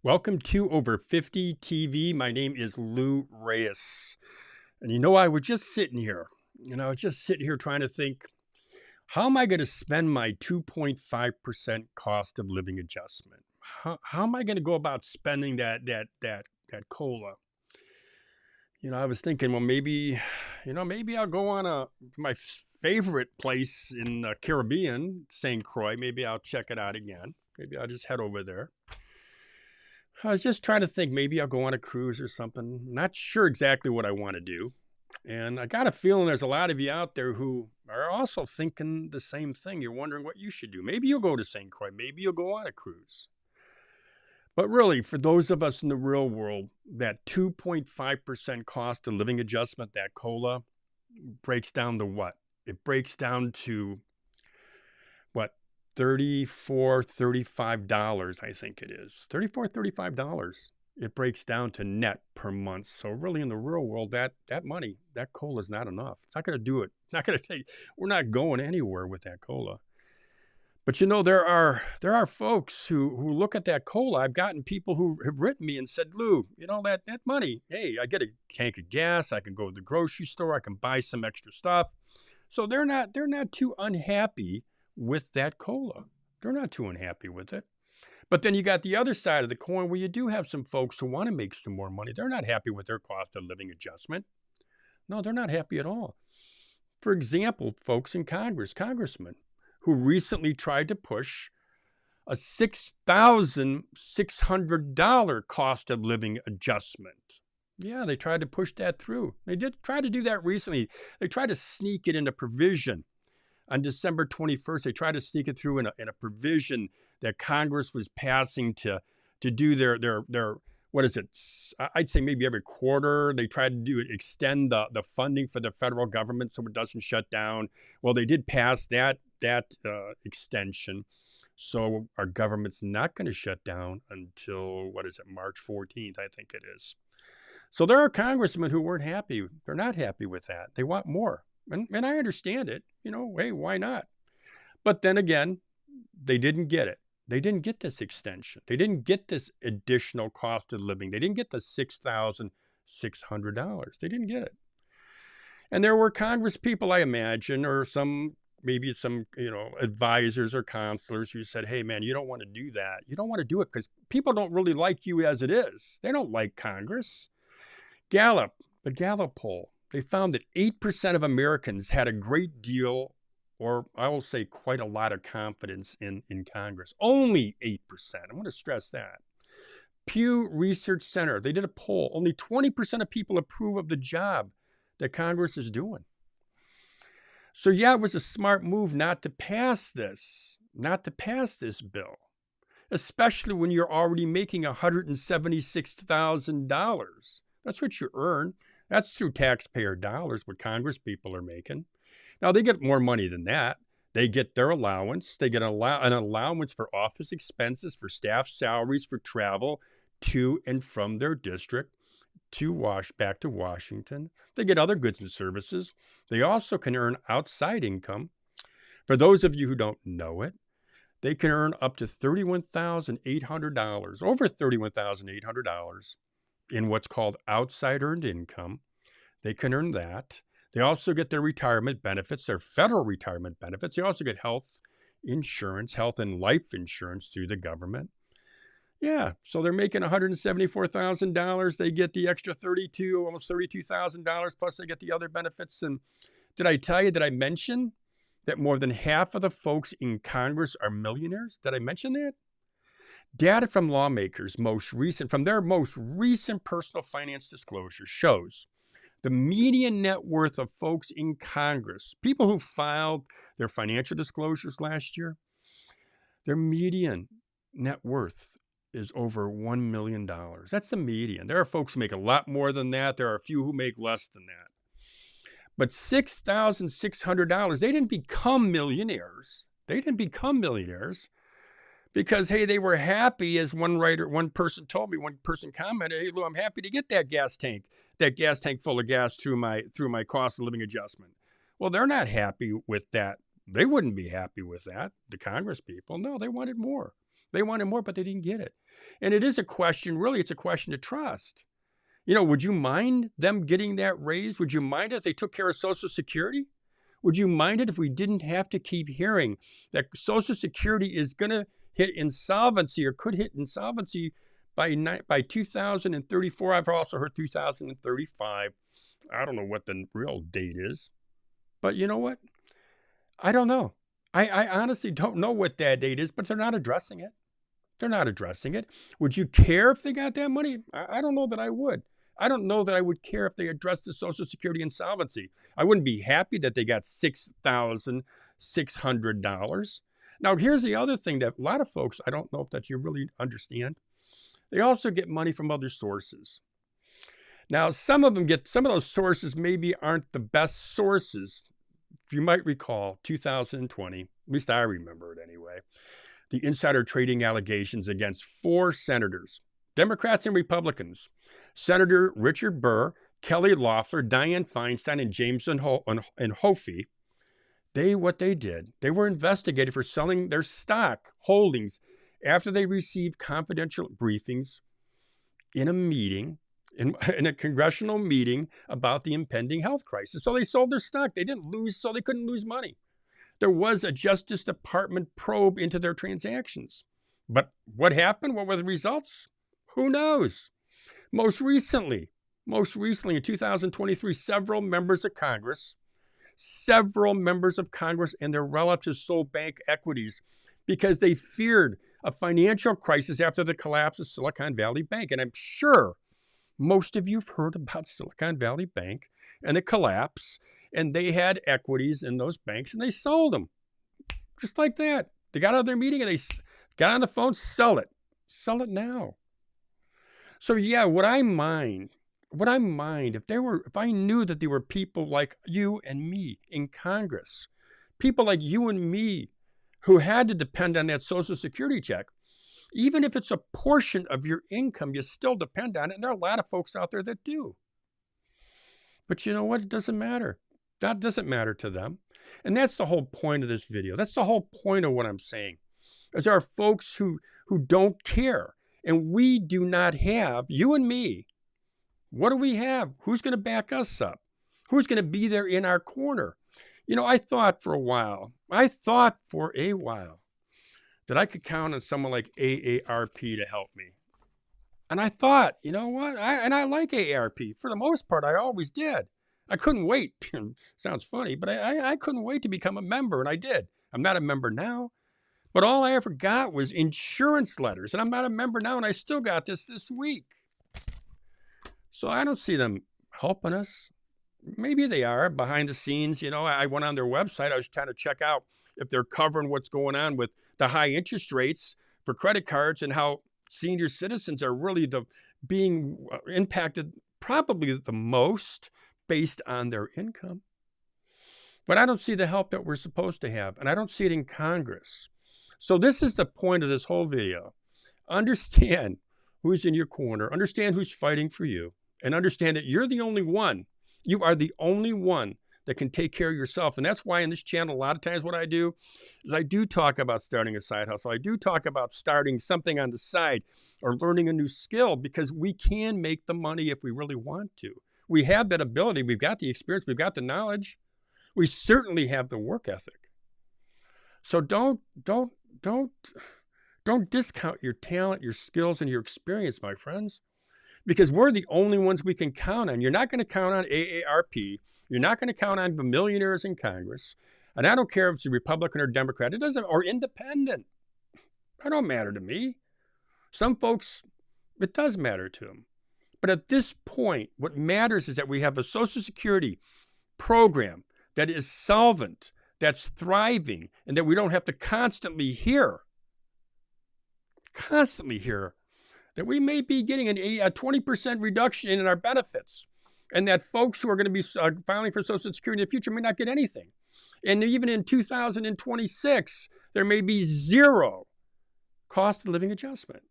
Welcome to Over 50 TV. My name is Lou Reyes. And I was just sitting here, trying to think, how am I going to spend my 2.5% cost of living adjustment? How am I going to go about spending that COLA? I was thinking, well, maybe I'll go on my favorite place in the Caribbean, St. Croix. Maybe I'll check it out again. Maybe I'll just head over there. I was just trying to think maybe I'll go on a cruise or something. Not sure exactly what I want to do. And I got a feeling there's a lot of you out there who are also thinking the same thing. You're wondering what you should do. Maybe you'll go to St. Croix. Maybe you'll go on a cruise. But really, for those of us in the real world, that 2.5% cost of living adjustment, that COLA, breaks down to what? It breaks down to what? $35, I think it is. $35 it breaks down to net per month. So really in the real world, that money, that COLA is not enough. It's not going to do it. It's not going to take, we're not going anywhere with that COLA. But there are folks who look at that COLA. I've gotten people who have written me and said, Lou, that money, hey, I get a tank of gas, I can go to the grocery store, I can buy some extra stuff. So they're not too unhappy with that COLA. They're not too unhappy with it. But then you got the other side of the coin where you do have some folks who want to make some more money. They're not happy with their cost of living adjustment. No, they're not happy at all. For example, folks in Congress, congressmen, who recently tried to push a $6,600 cost of living adjustment. Yeah, they tried to push that through. They did try to do that recently. They tried to sneak it in a provision. On December 21st, they tried to sneak it through in a provision that Congress was passing to do their what is it? I'd say maybe every quarter they tried to extend the funding for the federal government so it doesn't shut down. Well, they did pass that extension, so our government's not going to shut down until March 14th, I think it is. So there are congressmen who weren't happy. They're not happy with that. They want more. And I understand it. Hey, why not? But then again, they didn't get it. They didn't get this extension. They didn't get this additional cost of living. They didn't get the $6,600. They didn't get it. And there were Congress people, I imagine, or maybe some advisors or counselors who said, hey, man, you don't want to do that. You don't want to do it because people don't really like you as it is. They don't like Congress. The Gallup poll, they found that 8% of Americans had a great deal, or I will say quite a lot of confidence in Congress. Only 8%. I want to stress that. Pew Research Center, they did a poll. Only 20% of people approve of the job that Congress is doing. So yeah, it was a smart move not to pass this bill, especially when you're already making $176,000. That's what you earn. That's through taxpayer dollars, what Congress people are making. Now, they get more money than that. They get their allowance. They get an allowance for office expenses, for staff salaries, for travel to and from their district back to Washington. They get other goods and services. They also can earn outside income. For those of you who don't know it, they can earn up to $31,800, over $31,800 in what's called outside earned income. They can earn that. They also get their retirement benefits, their federal retirement benefits. They also get health insurance, health and life insurance through the government. Yeah, so they're making $174,000. They get the extra almost $32,000, plus they get the other benefits. And did I mention that more than half of the folks in Congress are millionaires? Did I mention that? Data from Lawmaker's from their most recent personal finance disclosure shows the median net worth of folks in Congress, people who filed their financial disclosures last year, their median net worth is over $1 million. That's the median. There are folks who make a lot more than that. There are a few who make less than that. But $6,600, they didn't become millionaires. Because, hey, they were happy, as one person commented, hey, Lou, I'm happy to get that gas tank full of gas through my cost of living adjustment. Well, they're not happy with that. They wouldn't be happy with that, the Congress people. No, they wanted more. They wanted more, but they didn't get it. And it is a question, really, it's a question of trust. You know, would you mind them getting that raise? Would you mind it if they took care of Social Security? Would you mind it if we didn't have to keep hearing that Social Security is going to hit insolvency or could hit insolvency by 2034? I've also heard 2035. I don't know what the real date is. But you know what? I don't know. I honestly don't know what that date is, but they're not addressing it. They're not addressing it. Would you care if they got that money? I don't know that I would. I don't know that I would care if they addressed the Social Security insolvency. I wouldn't be happy that they got $6,600. Now, here's the other thing that a lot of folks, I don't know that you really understand. They also get money from other sources. Now, some of those sources maybe aren't the best sources. If you might recall, 2020, at least I remember it anyway, the insider trading allegations against 4 senators, Democrats and Republicans, Senator Richard Burr, Kelly Loeffler, Dianne Feinstein, and James and Hofi. What they did, they were investigated for selling their stock holdings after they received confidential briefings in a meeting, in a congressional meeting about the impending health crisis. So they sold their stock. They didn't lose, so they couldn't lose money. There was a Justice Department probe into their transactions. But what happened? What were the results? Who knows? Most recently in 2023, several members of Congress and their relatives sold bank equities because they feared a financial crisis after the collapse of Silicon Valley Bank. And I'm sure most of you have heard about Silicon Valley Bank and the collapse, and they had equities in those banks and they sold them. Just like that. They got out of their meeting and they got on the phone, sell it now. So yeah, would I mind if I knew that there were people like you and me in Congress, people like you and me who had to depend on that Social Security check? Even if it's a portion of your income, you still depend on it. And there are a lot of folks out there that do. But you know what? It doesn't matter. That doesn't matter to them. And that's the whole point of this video. That's the whole point of what I'm saying. Is there are folks who don't care. And we do not have, you and me, what do we have? Who's going to back us up? Who's going to be there in our corner? You know, I thought for a while that I could count on someone like AARP to help me. And I thought, you know what? I like AARP. For the most part, I always did. I couldn't wait. Sounds funny, but I couldn't wait to become a member, and I did. I'm not a member now, but all I ever got was insurance letters, and I'm not a member now, and I still got this week. So I don't see them helping us. Maybe they are behind the scenes. You know, I went on their website. I was trying to check out if they're covering what's going on with the high interest rates for credit cards and how senior citizens are really being impacted probably the most based on their income. But I don't see the help that we're supposed to have, and I don't see it in Congress. So this is the point of this whole video. Understand who's in your corner, understand who's fighting for you, and understand that you're the only one. You are the only one that can take care of yourself. And that's why in this channel, a lot of times what I do is I do talk about starting a side hustle. I do talk about starting something on the side or learning a new skill, because we can make the money if we really want to. We have that ability. We've got the experience. We've got the knowledge. We certainly have the work ethic. So don't discount your talent, your skills, and your experience, my friends, because we're the only ones we can count on. You're not going to count on AARP. You're not going to count on the millionaires in Congress. And I don't care if it's a Republican or Democrat. It doesn't, or independent. That don't matter to me. Some folks, it does matter to them. But at this point, what matters is that we have a Social Security program that is solvent, that's thriving, and that we don't have to constantly hear that we may be getting a 20% reduction in our benefits, and that folks who are going to be filing for Social Security in the future may not get anything. And even in 2026, there may be zero cost of living adjustment.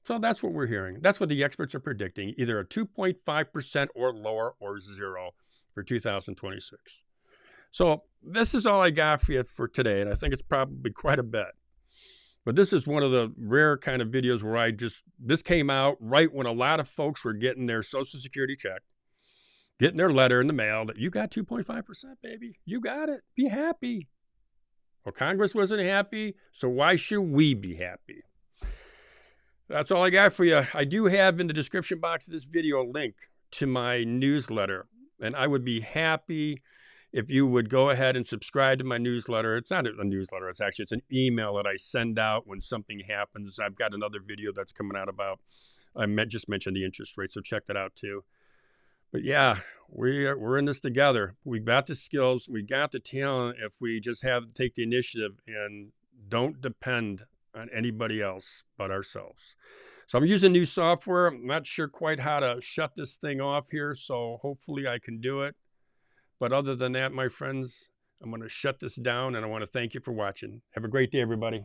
So that's what we're hearing. That's what the experts are predicting, either a 2.5% or lower, or zero for 2026. So this is all I got for you for today, and I think it's probably quite a bit. But this is one of the rare kind of videos where this came out right when a lot of folks were getting their Social Security check, getting their letter in the mail that you got 2.5%, baby. You got it. Be happy. Well, Congress wasn't happy, so why should we be happy? That's all I got for you. I do have in the description box of this video a link to my newsletter, and I would be happy if you would go ahead and subscribe to my newsletter. It's not a newsletter. It's an email that I send out when something happens. I've got another video that's coming out about, just mentioned the interest rate, so check that out too. But yeah, we're in this together. We got the skills, we got the talent if we just take the initiative and don't depend on anybody else but ourselves. So I'm using new software. I'm not sure quite how to shut this thing off here, so hopefully I can do it. But other than that, my friends, I'm going to shut this down, and I want to thank you for watching. Have a great day, everybody.